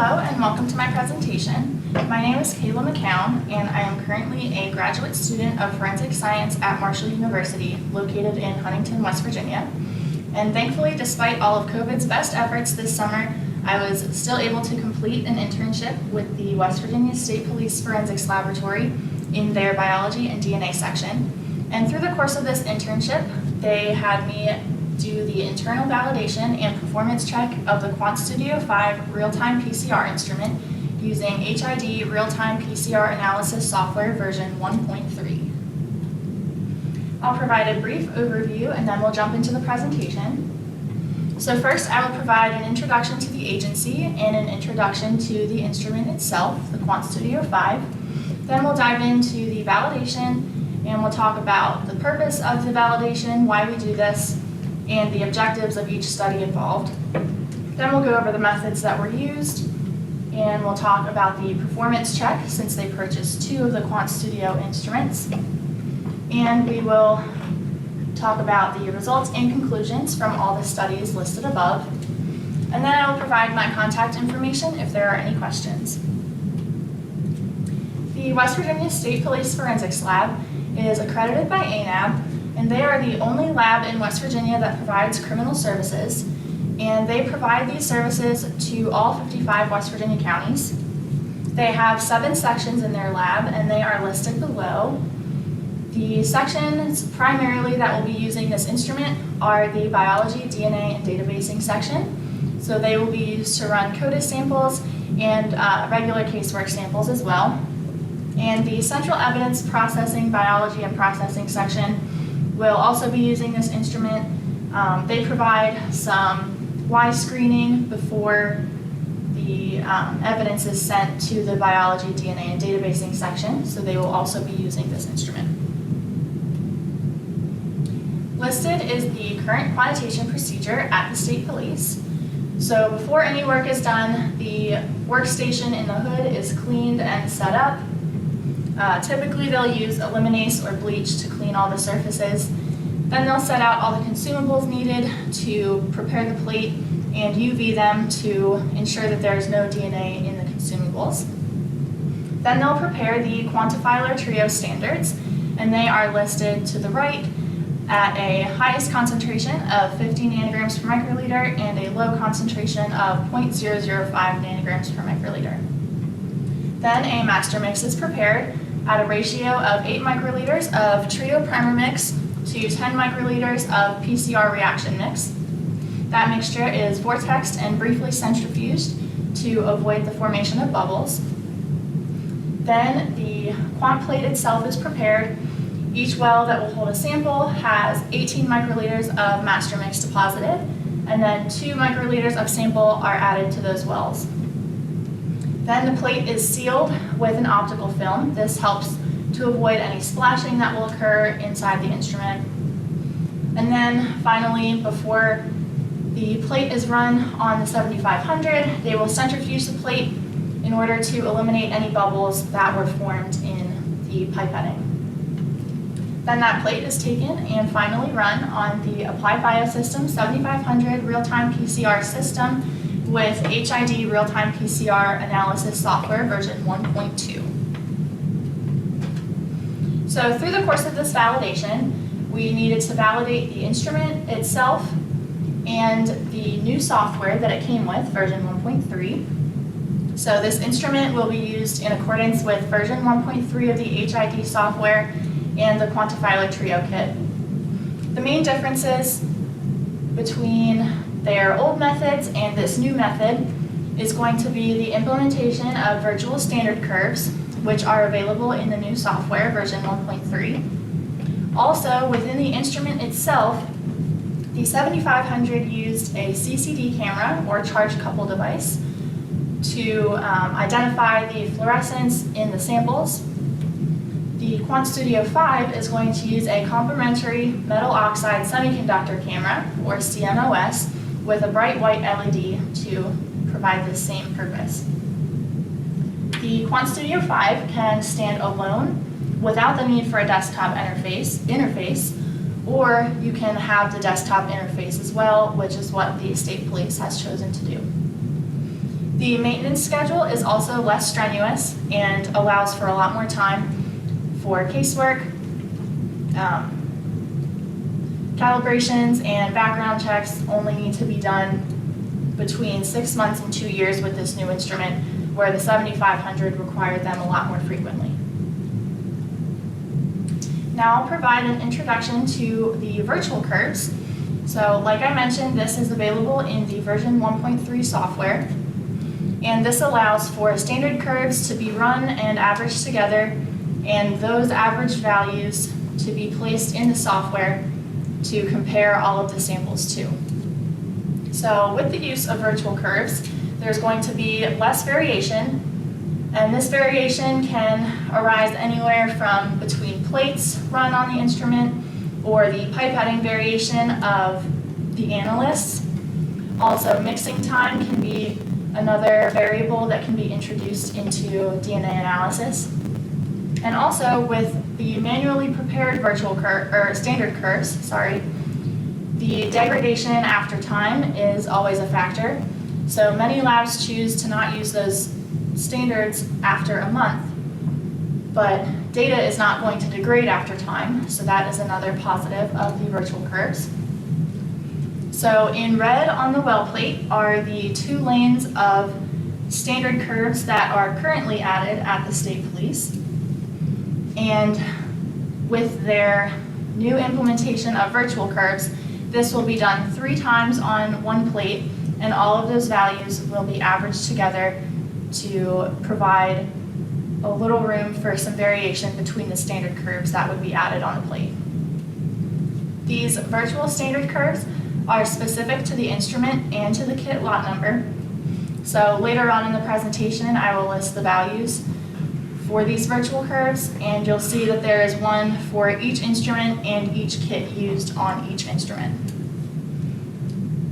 Hello and welcome to my presentation. My name is Kayla McCown and I am currently a graduate student of forensic science at Marshall University located in Huntington, West Virginia. And thankfully, despite all of COVID's best efforts this summer, I was still able to complete an internship with the West Virginia State Police Forensics Laboratory in their biology and DNA section. And through the course of this internship, they had me do the internal validation and performance check of the QuantStudioTM real-time PCR instrument using HID real-time PCR analysis software version 1.3. I'll provide a brief overview and then we'll jump into the presentation. So first, I will provide an introduction to the agency and an introduction to the instrument itself, the QuantStudioTM. Then we'll dive into the validation and we'll talk about the purpose of the validation, why we do this, and the objectives of each study involved. Then we'll go over the methods that were used, and we'll talk about the performance check since they purchased 2 of the QuantStudio instruments. And we will talk about the results and conclusions from all the studies listed above. And then I will provide my contact information if there are any questions. The West Virginia State Police Forensics Lab is accredited by NEAFS, and they are the only lab in West Virginia that provides criminal services, and they provide these services to all 55 West Virginia counties. They have 7 sections in their lab, and they are listed below. The sections primarily that will be using this instrument are the biology, DNA, and databasing section. So they will be used to run CODIS samples and regular casework samples as well. And the central evidence processing, biology, and processing section will also be using this instrument. They provide some Y screening before the evidence is sent to the biology, DNA, and databasing section, so they will also be using this instrument. Listed is the current quantitation procedure at the State Police. So before any work is done, the workstation in the hood is cleaned and set up. Typically they'll use eliminase or bleach to clean all the surfaces. Then they'll set out all the consumables needed to prepare the plate and UV them to ensure that there's no DNA in the consumables. Then they'll prepare the quantifiler trio standards, and they are listed to the right at a highest concentration of 50 nanograms per microliter and a low concentration of 0.005 nanograms per microliter. Then a master mix is prepared at a ratio of 8 microliters of trio primer mix to 10 microliters of PCR reaction mix. That mixture is vortexed and briefly centrifuged to avoid the formation of bubbles. Then the quant plate itself is prepared. Each well that will hold a sample has 18 microliters of master mix deposited, and then 2 microliters of sample are added to those wells. Then the plate is sealed with an optical film. This helps to avoid any splashing that will occur inside the instrument. And then finally, before the plate is run on the 7500, they will centrifuge the plate in order to eliminate any bubbles that were formed in the pipetting. Then that plate is taken and finally run on the Applied Biosystem 7500 real-time PCR system with HID real-time PCR analysis software version 1.2. So through the course of this validation, we needed to validate the instrument itself and the new software that it came with, version 1.3. So this instrument will be used in accordance with version 1.3 of the HID software and the quantifiler trio kit. The main differences between their old methods and this new method is going to be the implementation of virtual standard curves, which are available in the new software, version 1.3. Also, within the instrument itself, the 7500 used a CCD camera, or charge couple device, to identify the fluorescence in the samples. The QuantStudioTM is going to use a complementary metal oxide semiconductor camera, or CMOS, with a bright white LED to provide the same purpose. The QuantStudioTM can stand alone without the need for a desktop interface, or you can have the desktop interface as well, which is what the State Police has chosen to do. The maintenance schedule is also less strenuous and allows for a lot more time for casework, calibrations, and background checks only need to be done between 6 months and 2 years with this new instrument, where the 7500 required them a lot more frequently. Now I'll provide an introduction to the virtual curves. So like I mentioned, this is available in the version 1.3 software, and this allows for standard curves to be run and averaged together, and those average values to be placed in the software to compare all of the samples to. So with the use of virtual curves, there's going to be less variation, and this variation can arise anywhere from between plates run on the instrument or the pipetting variation of the analysts. Also, mixing time can be another variable that can be introduced into DNA analysis. And also with the manually prepared standard curves, the degradation after time is always a factor. So many labs choose to not use those standards after a month, but data is not going to degrade after time, so that is another positive of the virtual curves. So in red on the well plate are the 2 lanes of standard curves that are currently added at the state police. And with their new implementation of virtual curves, this will be done 3 times on one plate, and all of those values will be averaged together to provide a little room for some variation between the standard curves that would be added on a plate. These virtual standard curves are specific to the instrument and to the kit lot number. So later on in the presentation, I will list the values for these virtual curves, and you'll see that there is one for each instrument and each kit used on each instrument.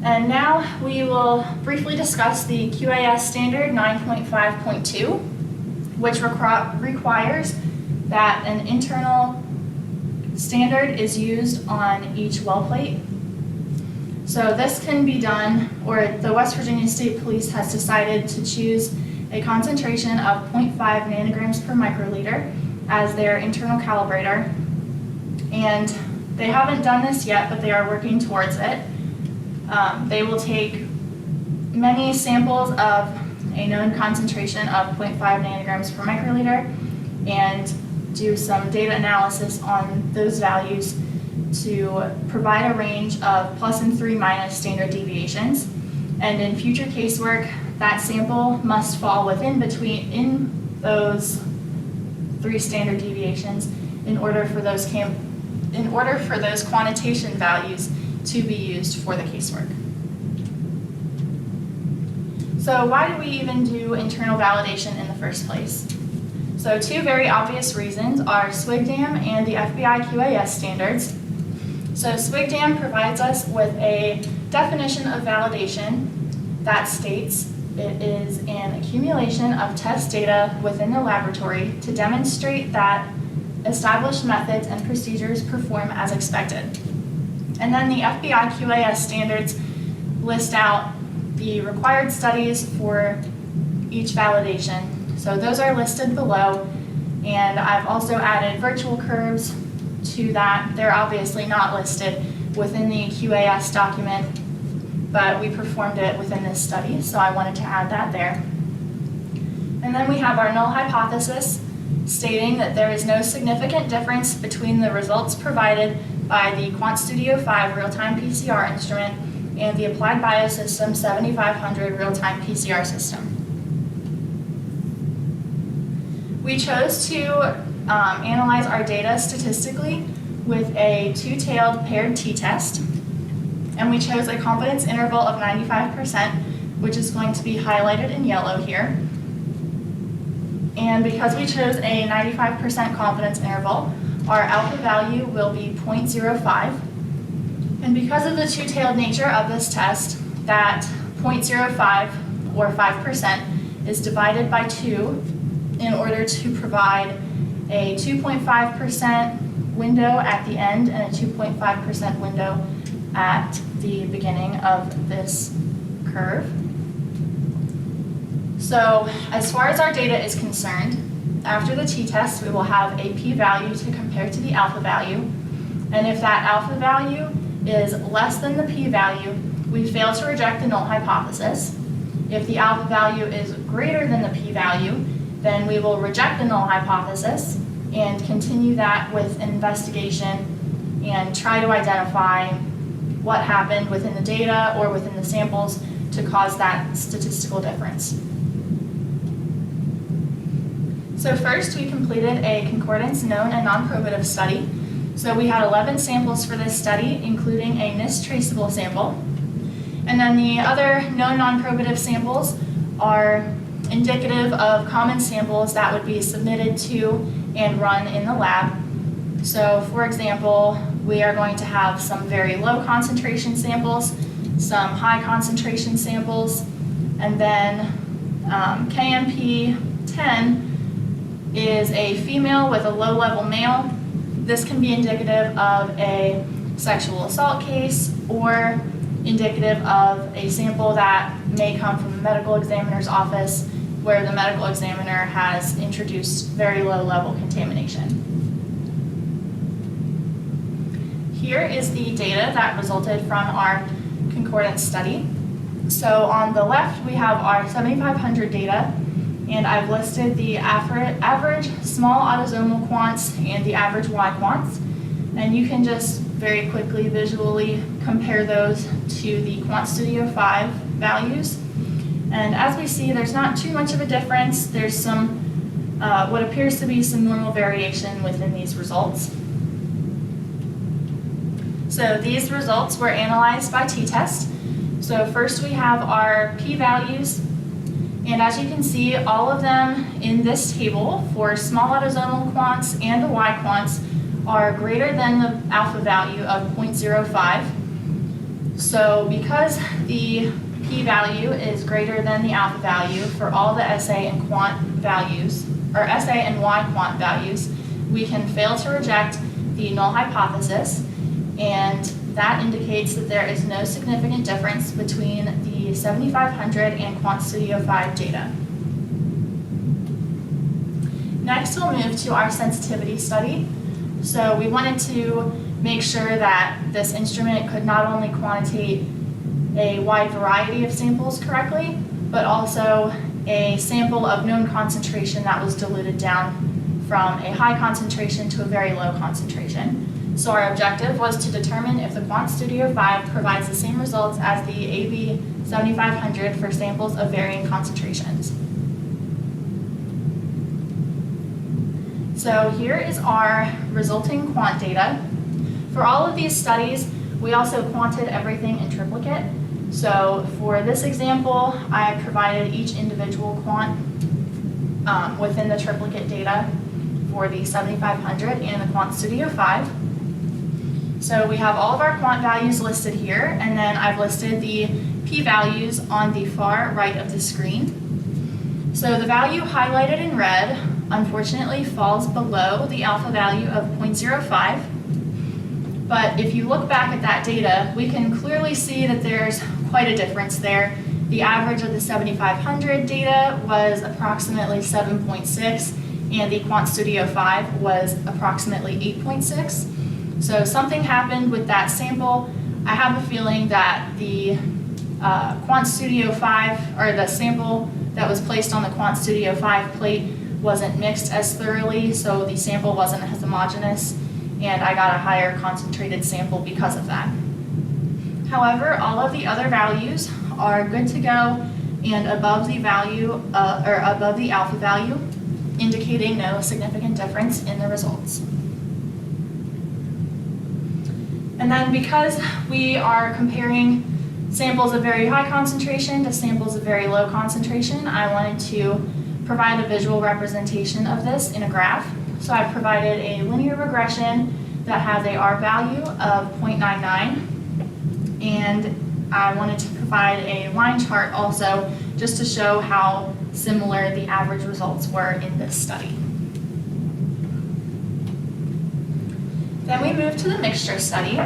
And now we will briefly discuss the QAS standard 9.5.2, which requires that an internal standard is used on each well plate. So this can be done, or the West Virginia State Police has decided to choose a concentration of 0.5 nanograms per microliter as their internal calibrator. And they haven't done this yet, but they are working towards it. They will take many samples of a known concentration of 0.5 nanograms per microliter and do some data analysis on those values to provide a range of plus and 3 minus standard deviations. And in future casework, that sample must fall in those 3 standard deviations in order for those quantitation values to be used for the casework. So why do we even do internal validation in the first place? So 2 very obvious reasons are SWGDAM and the FBI QAS standards. So SWGDAM provides us with a definition of validation that states it is an accumulation of test data within the laboratory to demonstrate that established methods and procedures perform as expected. And then the FBI QAS standards list out the required studies for each validation. So those are listed below, and I've also added virtual curves to that. They're obviously not listed within the QAS document, but we performed it within this study, so I wanted to add that there. And then we have our null hypothesis, stating that there is no significant difference between the results provided by the QuantStudio5 real-time PCR instrument and the Applied Biosystem 7500 real-time PCR system. We chose to analyze our data statistically with a 2-tailed paired t-test, and we chose a confidence interval of 95%, which is going to be highlighted in yellow here. And because we chose a 95% confidence interval, our alpha value will be 0.05. And because of the 2-tailed nature of this test, that 0.05 or 5% is divided by 2 in order to provide a 2.5% window at the end and a 2.5% window at the beginning of this curve. So as far as our data is concerned, after the t-test, we will have a p-value to compare to the alpha value. And if that alpha value is less than the p-value, we fail to reject the null hypothesis. If the alpha value is greater than the p-value, then we will reject the null hypothesis and continue that with an investigation and try to identify what happened within the data or within the samples to cause that statistical difference. So first, we completed a concordance known and non-probative study. So we had 11 samples for this study, including a NEAFS traceable sample. And then the other known non-probative samples are indicative of common samples that would be submitted to and run in the lab. So for example, we are going to have some very low concentration samples, some high concentration samples, and then KMP10 is a female with a low-level male. This can be indicative of a sexual assault case or indicative of a sample that may come from a medical examiner's office where the medical examiner has introduced very low-level contamination. Here is the data that resulted from our concordance study. So on the left, we have our 7,500 data, and I've listed the average small autosomal quants and the average Y quants. And you can just very quickly visually compare those to the QuantStudio 5 values. And as we see, there's not too much of a difference. There's some, what appears to be some normal variation within these results. So these results were analyzed by t-test. So first we have our p-values, and as you can see, all of them in this table for small autosomal quants and the Y quants are greater than the alpha value of 0.05. So because the p-value is greater than the alpha value for all the SA and quant values, or SA and Y quant values, we can fail to reject the null hypothesis, and that indicates that there is no significant difference between the 7,500 and QuantStudio 5 data. Next, we'll move to our sensitivity study. So we wanted to make sure that this instrument could not only quantitate a wide variety of samples correctly, but also a sample of known concentration that was diluted down from a high concentration to a very low concentration. So our objective was to determine if the QuantStudio 5 provides the same results as the AB 7500 for samples of varying concentrations. So here is our resulting quant data. For all of these studies, we also quanted everything in triplicate. So for this example, I provided each individual quant within the triplicate data for the 7500 and the QuantStudio 5. So we have all of our quant values listed here, and then I've listed the p-values on the far right of the screen. So the value highlighted in red, unfortunately, falls below the alpha value of 0.05. But if you look back at that data, we can clearly see that there's quite a difference there. The average of the 7500 data was approximately 7.6, and the QuantStudio 5 was approximately 8.6. So something happened with that sample. I have a feeling that the QuantStudio 5, or the sample that was placed on the QuantStudio 5 plate wasn't mixed as thoroughly, so the sample wasn't as homogeneous, and I got a higher concentrated sample because of that. However, all of the other values are good to go and above the value, or above the alpha value, indicating no significant difference in the results. And then because we are comparing samples of very high concentration to samples of very low concentration, I wanted to provide a visual representation of this in a graph. So I've provided a linear regression that has a R value of 0.99, and I wanted to provide a line chart also just to show how similar the average results were in this study. Then we move to the mixture study.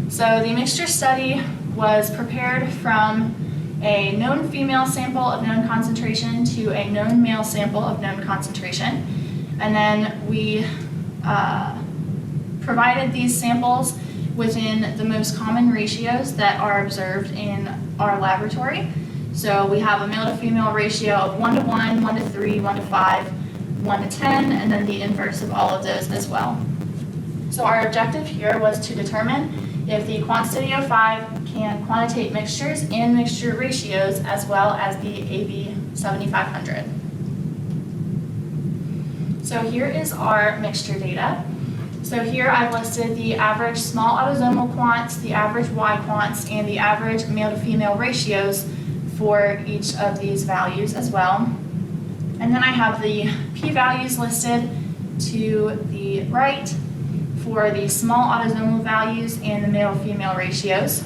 So the mixture study was prepared from a known female sample of known concentration to a known male sample of known concentration. And then we provided these samples within the most common ratios that are observed in our laboratory. So we have a male to female ratio of 1 to 1, 1 to 3, 1 to 5, 1 to 10, and then the inverse of all of those as well. So our objective here was to determine if the QuantStudio5 can quantitate mixtures and mixture ratios as well as the AB7500. So here is our mixture data. So here I've listed the average small autosomal quants, the average Y quants, and the average male to female ratios for each of these values as well. And then I have the p-values listed to the right for the small autosomal values and the male-female ratios.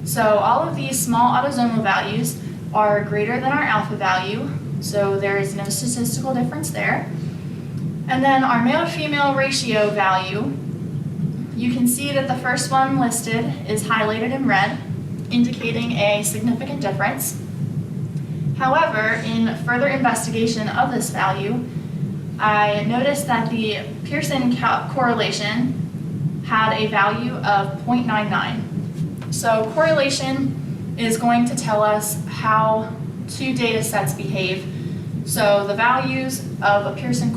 So all of these small autosomal values are greater than our alpha value, so there is no statistical difference there. And then our male-female ratio value, you can see that the first one listed is highlighted in red, indicating a significant difference. However, in further investigation of this value, I noticed that the Pearson correlation had a value of 0.99. So correlation is going to tell us how two data sets behave. So the values of a Pearson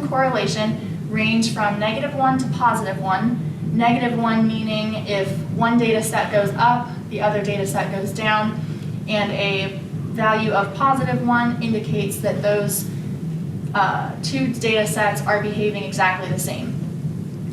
correlation range from -1 to +1. -1 meaning if one data set goes up, the other data set goes down, and a value of +1 indicates that those two data sets are behaving exactly the same.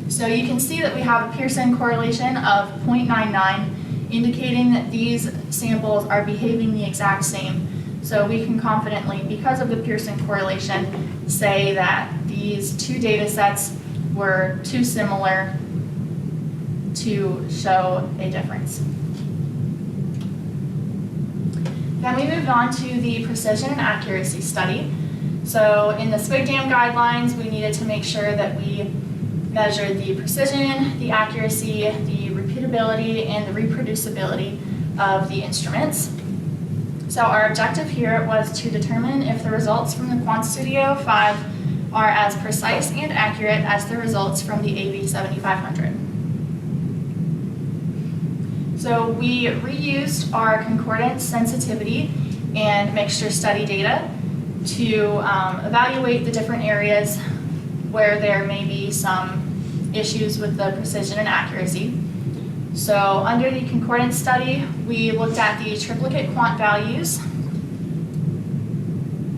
So you can see that we have a Pearson correlation of 0.99, indicating that these samples are behaving the exact same. So we can confidently, because of the Pearson correlation, say that these two data sets were too similar to show a difference. Then we moved on to the precision and accuracy study. So in the SPIG-DAM guidelines, we needed to make sure that we measured the precision, the accuracy, the repeatability, and the reproducibility of the instruments. So our objective here was to determine if the results from the QuantStudio5 are as precise and accurate as the results from the AB7500. So we reused our concordance sensitivity and mixture study data to evaluate the different areas where there may be some issues with the precision and accuracy. So under the concordance study, we looked at the triplicate quant values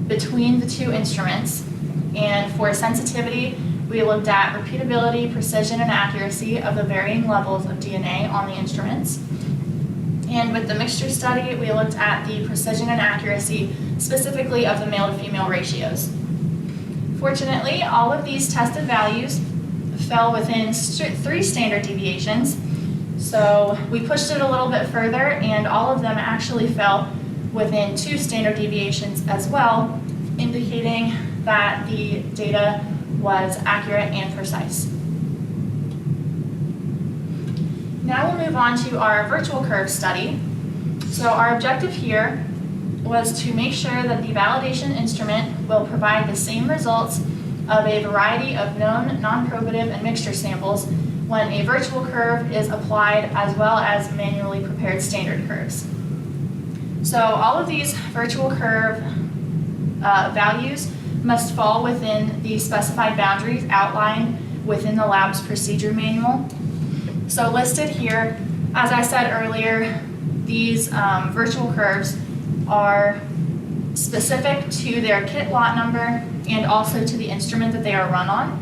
between the two instruments. And for sensitivity, we looked at repeatability, precision, and accuracy of the varying levels of DNA on the instruments. And with the mixture study, we looked at the precision and accuracy specifically of the male to female ratios. Fortunately, all of these tested values fell within 3 standard deviations. So we pushed it a little bit further, and all of them actually fell within 2 standard deviations as well, indicating that the data was accurate and precise. Now we'll move on to our virtual curve study. So our objective here was to make sure that the validation instrument will provide the same results of a variety of known non-probative and mixture samples when a virtual curve is applied, as well as manually prepared standard curves. So all of these virtual curve values must fall within the specified boundaries outlined within the lab's procedure manual. So listed here, as I said earlier, these virtual curves are specific to their kit lot number and also to the instrument that they are run on.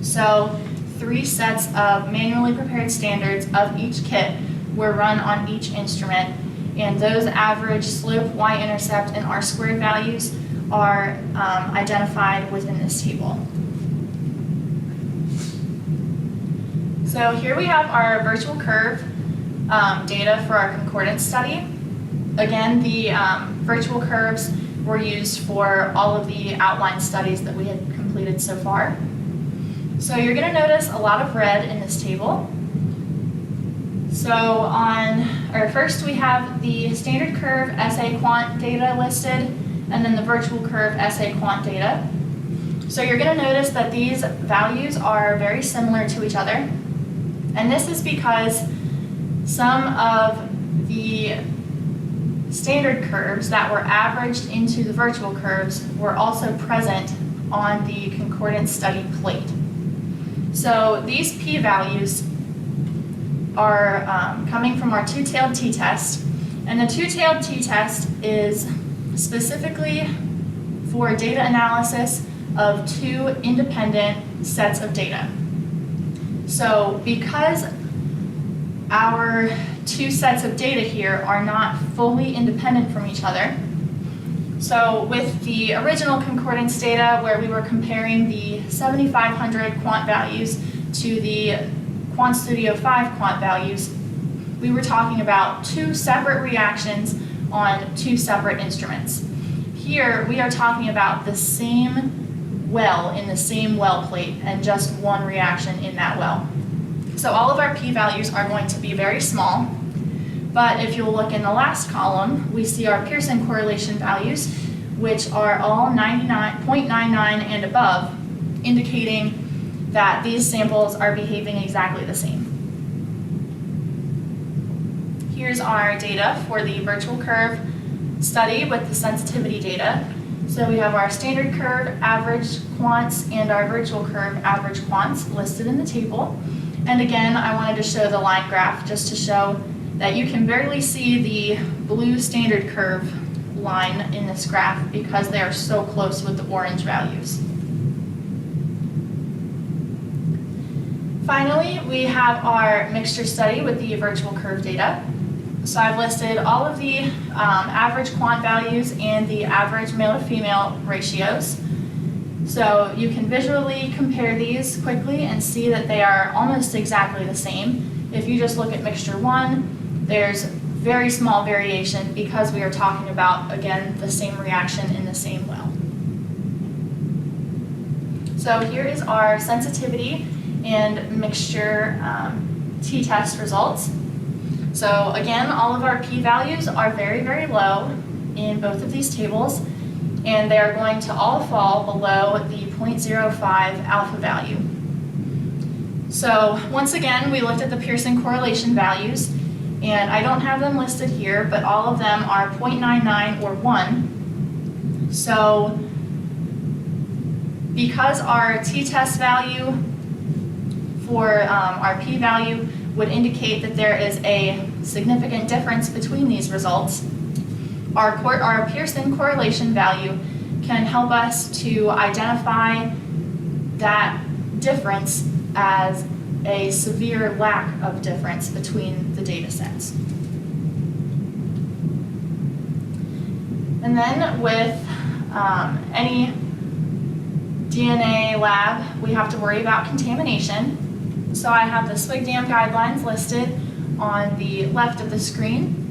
So 3 sets of manually prepared standards of each kit were run on each instrument, and those average slope, y-intercept, and r-squared values are identified within this table. So here we have our virtual curve data for our concordance study. Again, the virtual curves were used for all of the outline studies that we had completed so far. So you're going to notice a lot of red in this table. So first we have the standard curve SA quant data listed, and then the virtual curve SA quant data. So you're going to notice that these values are very similar to each other. And this is because some of the standard curves that were averaged into the virtual curves were also present on the concordance study plate. So these p-values are coming from our two-tailed t-test, and the two-tailed t-test is specifically for data analysis of two independent sets of data. So because our two sets of data here are not fully independent from each other, so with the original concordance data where we were comparing the 7500 quant values to the QuantStudio5 quant values, we were talking about two separate reactions on two separate instruments. Here we are talking about the same well in the same well plate and just one reaction in that well. So all of our p-values are going to be very small, but if you'll look in the last column, we see our Pearson correlation values, which are all 0.99 and above, indicating that these samples are behaving exactly the same. Here's our data for the virtual curve study with the sensitivity data. So we have our standard curve average quants and our virtual curve average quants listed in the table. And again, I wanted to show the line graph just to show that you can barely see the blue standard curve line in this graph because they are so close with the orange values. Finally, we have our mixture study with the virtual curve data. So I've listed all of the average quant values and the average male to female ratios. So you can visually compare these quickly and see that they are almost exactly the same. If you just look at mixture 1, there's very small variation because we are talking about, again, the same reaction in the same well. So here is our sensitivity and mixture t-test results. So again, all of our p-values are very, very low in both of these tables, and they are going to all fall below the 0.05 alpha value. So once again, we looked at the Pearson correlation values, and I don't have them listed here, but all of them are 0.99 or 1. So because our t-test value for our p-value would indicate that there is a significant difference between these results, our Pearson correlation value can help us to identify that difference as a severe lack of difference between the data sets. And then with any DNA lab, we have to worry about contamination. So I have the SWGDAM guidelines listed on the left of the screen.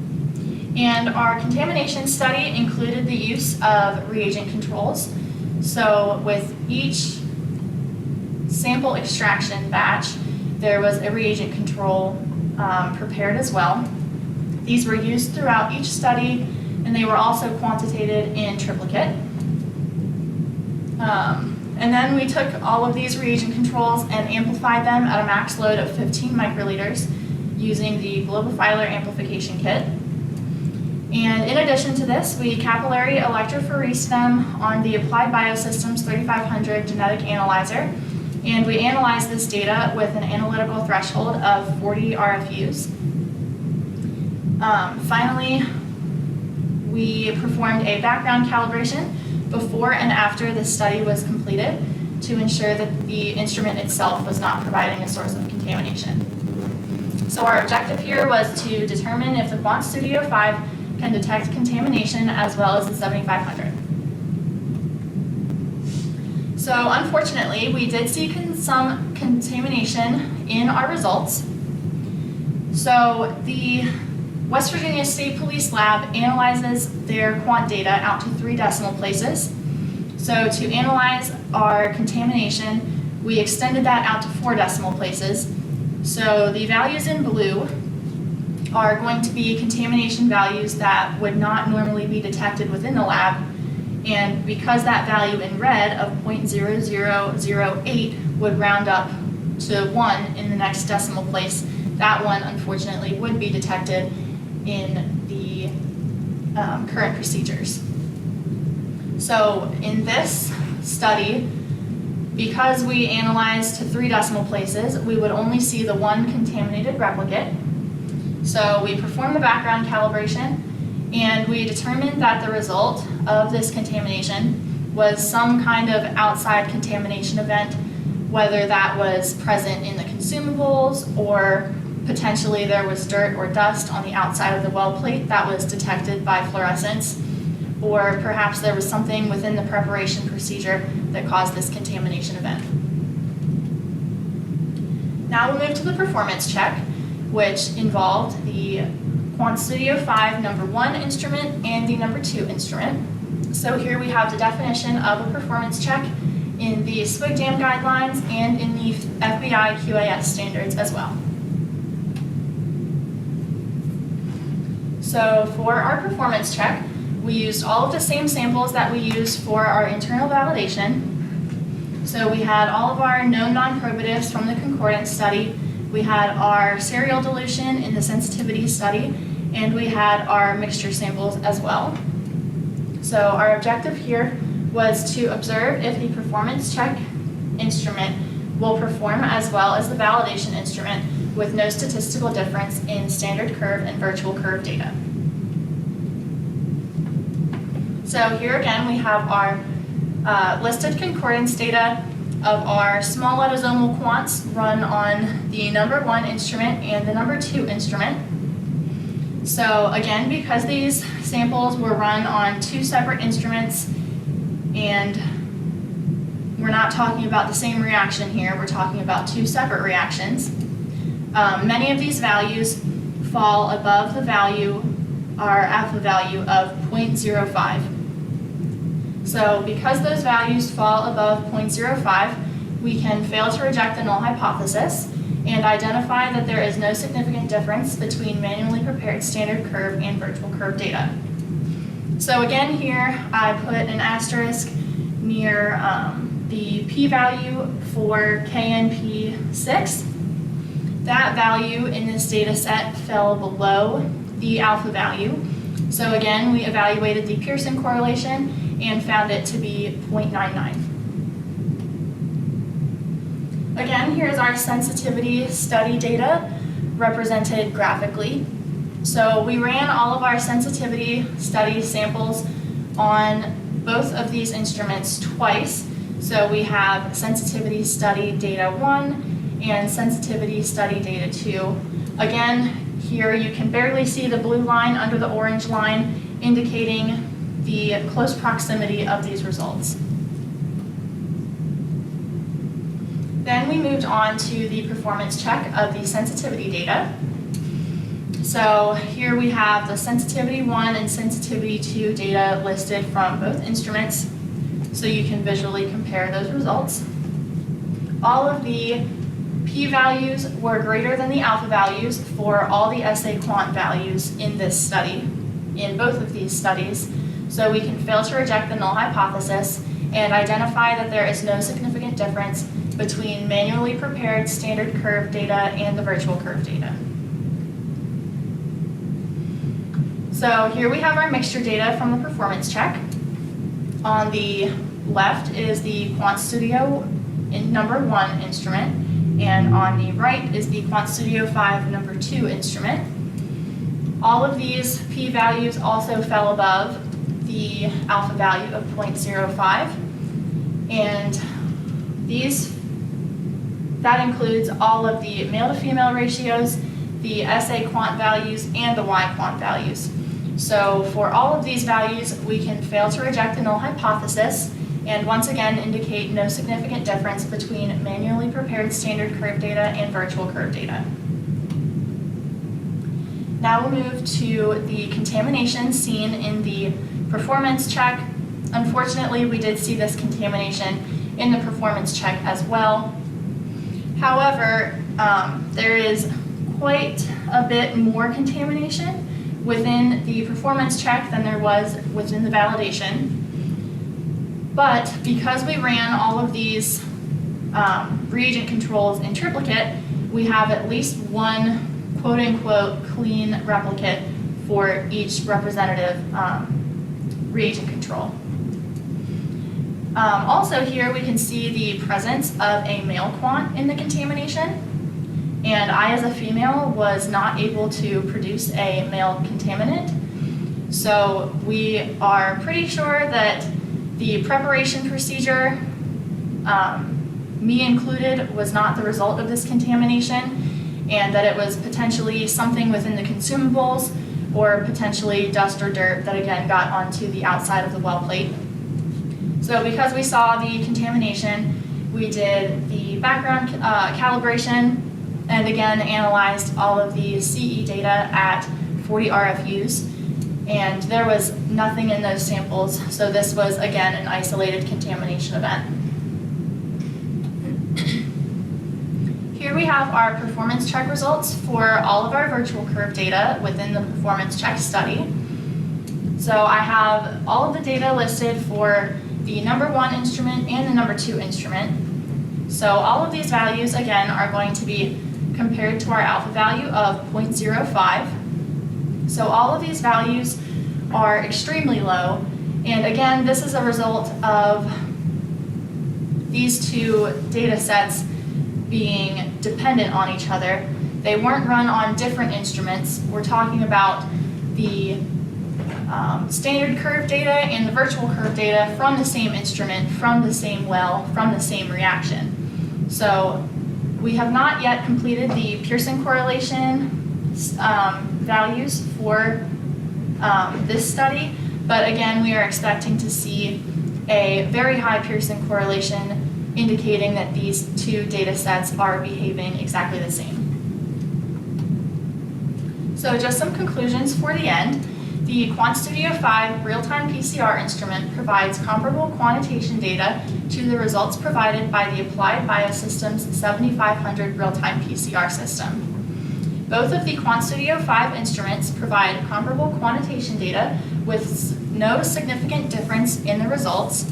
And our contamination study included the use of reagent controls. So with each sample extraction batch, there was a reagent control prepared as well. These were used throughout each study, and they were also quantitated in triplicate. And then we took all of these reagent controls and amplified them at a max load of 15 microliters using the globifilar amplification kit. And in addition to this, we capillary electrophoresed them on the Applied Biosystems 3500 genetic analyzer, and we analyzed this data with an analytical threshold of 40 RFUs. Finally, we performed a background calibration before and after the study was completed to ensure that the instrument itself was not providing a source of contamination. So our objective here was to determine if the QuantStudio5 can detect contamination as well as the 7500. So unfortunately, we did see some contamination in our results. So the West Virginia State Police Lab analyzes their quant data out to 3 decimal places. So to analyze our contamination, we extended that out to 4 decimal places. So the values in blue are going to be contamination values that would not normally be detected within the lab. And because that value in red of 0.0008 would round up to 1 in the next decimal place, that one unfortunately would be detected in the current procedures. So in this study, because we analyzed to 3 decimal places, we would only see the 1 contaminated replicate. So we performed the background calibration, and we determined that the result of this contamination was some kind of outside contamination event, whether that was present in the consumables or potentially there was dirt or dust on the outside of the well plate that was detected by fluorescence, or perhaps there was something within the preparation procedure that caused this contamination event. Now we'll move to the performance check, which involved the QuantStudio5 number 1 instrument and the number 2 instrument. So here we have the definition of a performance check in the SWGDAM guidelines and in the FBI QAS standards as well. So for our performance check, we used all of the same samples that we used for our internal validation. So we had all of our known non-probatives from the concordance study, we had our serial dilution in the sensitivity study, and we had our mixture samples as well. So our objective here was to observe if the performance check instrument will perform as well as the validation instrument with no statistical difference in standard curve and virtual curve data. So here again we have our listed concordance data of our small autosomal quants run on the number 1 instrument and the number 2 instrument. So again, because these samples were run on 2 separate instruments, and we're not talking about the same reaction here, we're talking about 2 separate reactions. Many of these values fall above the value, our alpha value of 0.05. So because those values fall above 0.05, we can fail to reject the null hypothesis and identify that there is no significant difference between manually prepared standard curve and virtual curve data. So again here, I put an asterisk near the p-value for KNP6. That value in this data set fell below the alpha value. So again, we evaluated the Pearson correlation and found it to be 0.99. Again, here's our sensitivity study data represented graphically. So we ran all of our sensitivity study samples on both of these instruments twice. So we have sensitivity study data 1 and sensitivity study data 2. Again, here you can barely see the blue line under the orange line, indicating the close proximity of these results. Then we moved on to the performance check of the sensitivity data. So here we have the sensitivity 1 and sensitivity 2 data listed from both instruments, so you can visually compare those results. All of the p-values were greater than the alpha values for all the SA quant values in this study, in both of these studies, so we can fail to reject the null hypothesis and identify that there is no significant difference between manually prepared standard curve data and the virtual curve data. So here we have our mixture data from the performance check. On the left is the QuantStudio number 1 instrument, and on the right is the QuantStudio5 number 2 instrument. All of these p-values also fell above the alpha value of 0.05, and that includes all of the male to female ratios, the SA quant values, and the Y quant values. So for all of these values, we can fail to reject the null hypothesis and once again indicate no significant difference between manually prepared standard curve data and virtual curve data. Now we'll move to the contamination seen in the performance check. Unfortunately, we did see this contamination in the performance check as well. However, there is quite a bit more contamination within the performance check than there was within the validation. But because we ran all of these reagent controls in triplicate, we have at least one quote-unquote clean replicate for each representative reagent control. Also here we can see the presence of a male quant in the contamination, and I as a female was not able to produce a male contaminant. So we are pretty sure that the preparation procedure, me included, was not the result of this contamination, and that it was potentially something within the consumables or potentially dust or dirt that again got onto the outside of the well plate. So because we saw the contamination, we did the background calibration and again analyzed all of the CE data at 40 RFUs, and there was nothing in those samples, so this was again an isolated contamination event. Here we have our performance check results for all of our virtual curve data within the performance check study. So I have all of the data listed for the number 1 instrument and the number 2 instrument. So all of these values again are going to be compared to our alpha value of 0.05. So all of these values are extremely low, and again this is a result of these two data sets being dependent on each other. They weren't run on different instruments. We're talking about the standard curve data and the virtual curve data from the same instrument, from the same well, from the same reaction. So we have not yet completed the Pearson correlation values for this study, but again we are expecting to see a very high Pearson correlation indicating that these two data sets are behaving exactly the same. So just some conclusions for the end. The QuantStudio-5 real-time PCR instrument provides comparable quantitation data to the results provided by the Applied Biosystems 7500 real-time PCR system. Both of the QuantStudio-5 instruments provide comparable quantitation data with no significant difference in the results,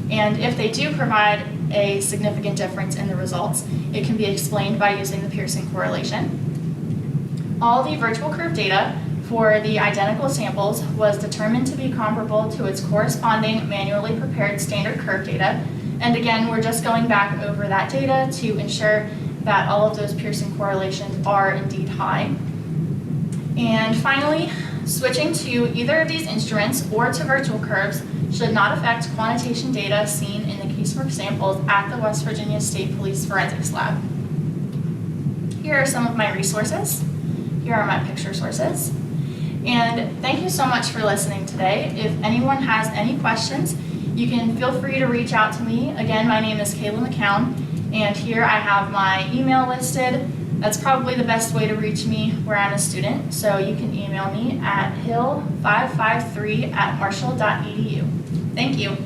and if they do provide a significant difference in the results, it can be explained by using the Pearson correlation. All the virtual curve data for the identical samples was determined to be comparable to its corresponding manually prepared standard curve data, and again we're just going back over that data to ensure that all of those Pearson correlations are indeed high. And finally, switching to either of these instruments or to virtual curves should not affect quantitation data seen in the casework samples at the West Virginia State Police Forensics Lab. Here are some of my resources. Here are my picture sources. And thank you so much for listening today. If anyone has any questions, you can feel free to reach out to me. Again, my name is Kayla McCown, and here I have my email listed. That's probably the best way to reach me where I'm a student, so you can email me at hill553@marshall.edu. Thank you.